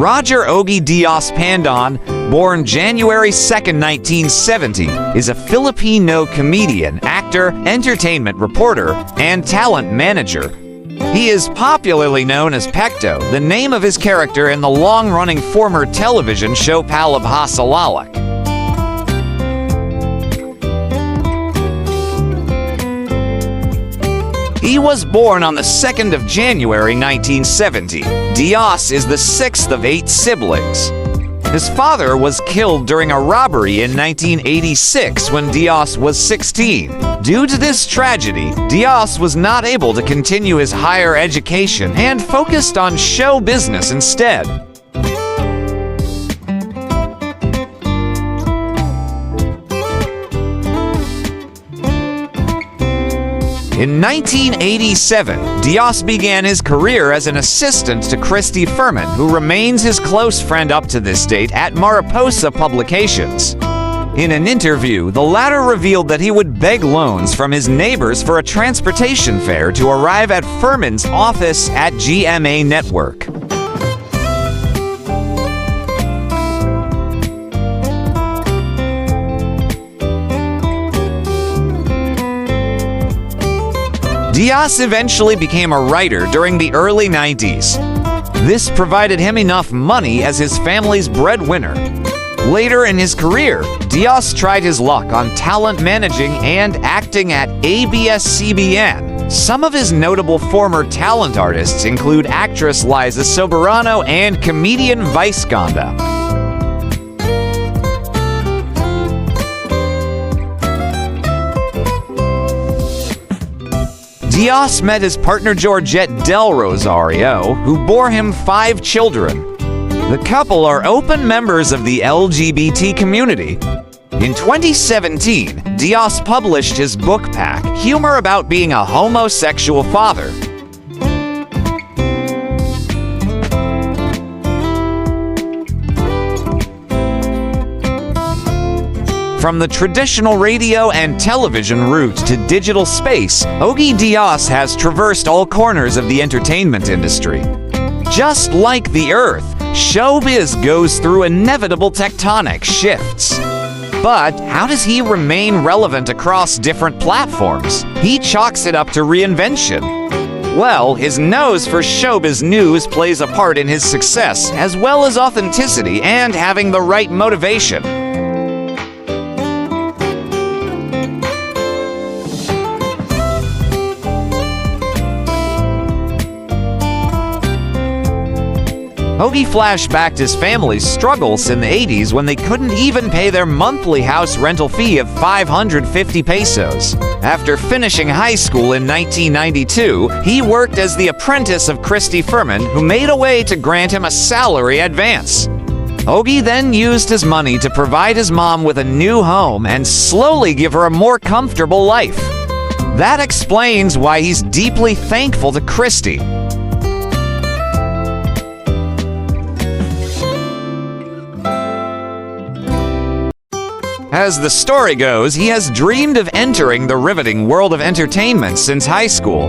Roger Ogie Diaz Pandon, born January 2, 1970, is a Filipino comedian, actor, entertainment reporter, and talent manager. He is popularly known as Pekto, the name of his character in the long-running former television show Palabhasa Lalak. He was born on the 2nd of January 1970. Diaz is the 6th of 8 siblings. His father was killed during a robbery in 1986 when Diaz was 16. Due to this tragedy, Diaz was not able to continue his higher education and focused on show business instead. In 1987, Diaz began his career as an assistant to Christy Furman, who remains his close friend up to this date at Mariposa Publications. In an interview, the latter revealed that he would beg loans from his neighbors for a transportation fare to arrive at Furman's office at GMA Network. Diaz eventually became a writer during the early 90s. This provided him enough money as his family's breadwinner. Later in his career, Diaz tried his luck on talent managing and acting at ABS-CBN. Some of his notable former talent artists include actress Liza Soberano and comedian Vice Ganda. Diaz met his partner Georgette Del Rosario, who bore him 5 children. The couple are open members of the LGBT community. In 2017, Diaz published his book pack, Humor About Being a Homosexual Father. From the traditional radio and television route to digital space, Ogie Diaz has traversed all corners of the entertainment industry. Just like the Earth, showbiz goes through inevitable tectonic shifts. But how does he remain relevant across different platforms? He chalks it up to reinvention. Well, his nose for showbiz news plays a part in his success, as well as authenticity and having the right motivation. Ogie flashbacked his family's struggles in the 80s when they couldn't even pay their monthly house rental fee of 550 pesos. After finishing high school in 1992, he worked as the apprentice of Christy Furman, who made a way to grant him a salary advance. Ogie then used his money to provide his mom with a new home and slowly give her a more comfortable life. That explains why he's deeply thankful to Christy. As the story goes, he has dreamed of entering the riveting world of entertainment since high school.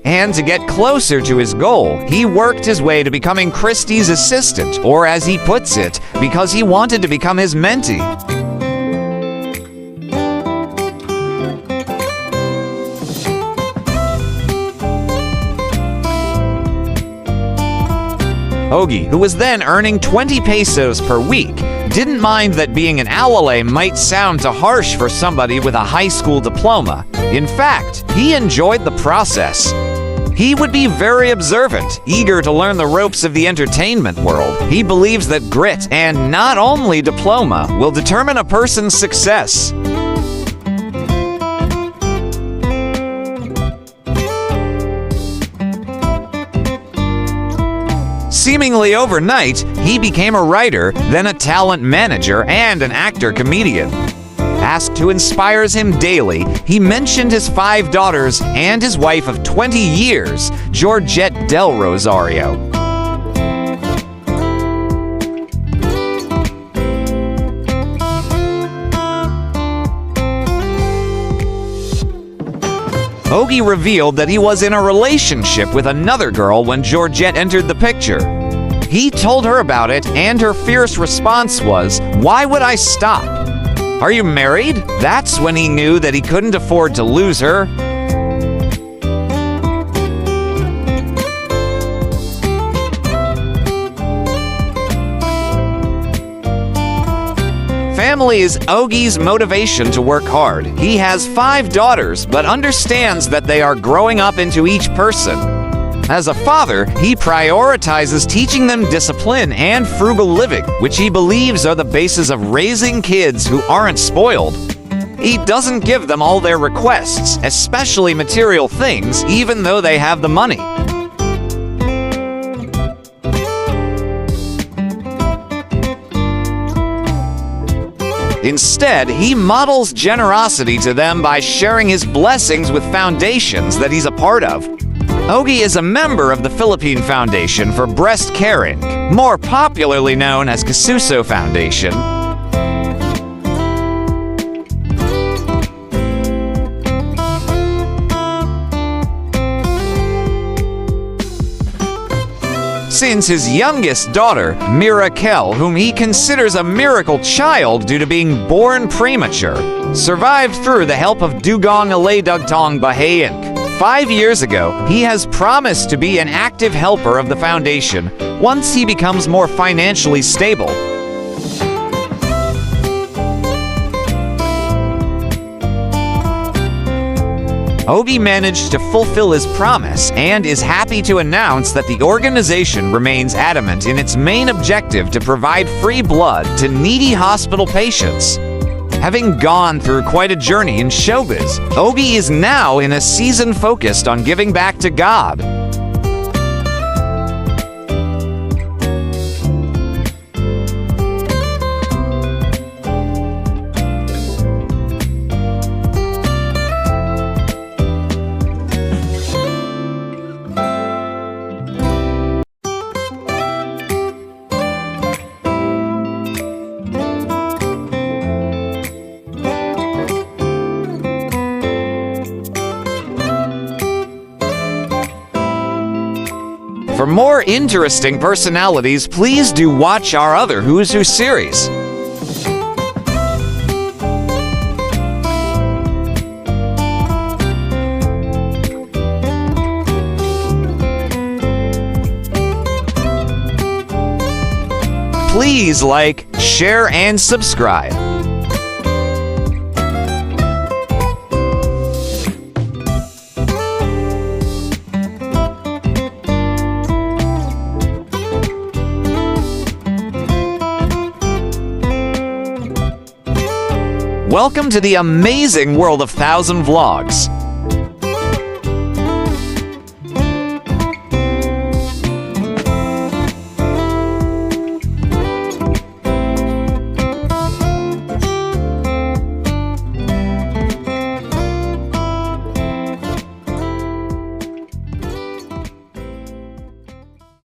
And to get closer to his goal, he worked his way to becoming Christy's assistant, or as he puts it, because he wanted to become his mentee. Ogie, who was then earning 20 pesos per week, didn't mind that being an alale might sound too harsh for somebody with a high school diploma. In fact, he enjoyed the process. He would be very observant, eager to learn the ropes of the entertainment world. He believes that grit, and not only diploma, will determine a person's success. Seemingly overnight, he became a writer, then a talent manager, and an actor-comedian. Asked who inspires him daily, he mentioned his 5 daughters and his wife of 20 years, Georgette Del Rosario. Ogie revealed that he was in a relationship with another girl when Georgette entered the picture. He told her about it, and her fierce response was, "Why would I stop? Are you married?" That's when he knew that he couldn't afford to lose her. Family is Ogie's motivation to work hard. He has 5 daughters, but understands that they are growing up into each person. As a father, he prioritizes teaching them discipline and frugal living, which he believes are the basis of raising kids who aren't spoiled. He doesn't give them all their requests, especially material things, even though they have the money. Instead, he models generosity to them by sharing his blessings with foundations that he's a part of. Ogie is a member of the Philippine Foundation for Breast Caring, more popularly known as Kasuso Foundation. Since his youngest daughter, Mirakel, whom he considers a miracle child due to being born premature, survived through the help of Dugong Aladugtong Bahayink. 5 years ago, he has promised to be an active helper of the foundation once he becomes more financially stable. Ogie managed to fulfill his promise and is happy to announce that the organization remains adamant in its main objective to provide free blood to needy hospital patients. Having gone through quite a journey in showbiz, Ogie is now in a season focused on giving back to God. For more interesting personalities, please do watch our other Who's Who series. Please like, share, and subscribe. Welcome to the amazing world of 1000 Vlogs.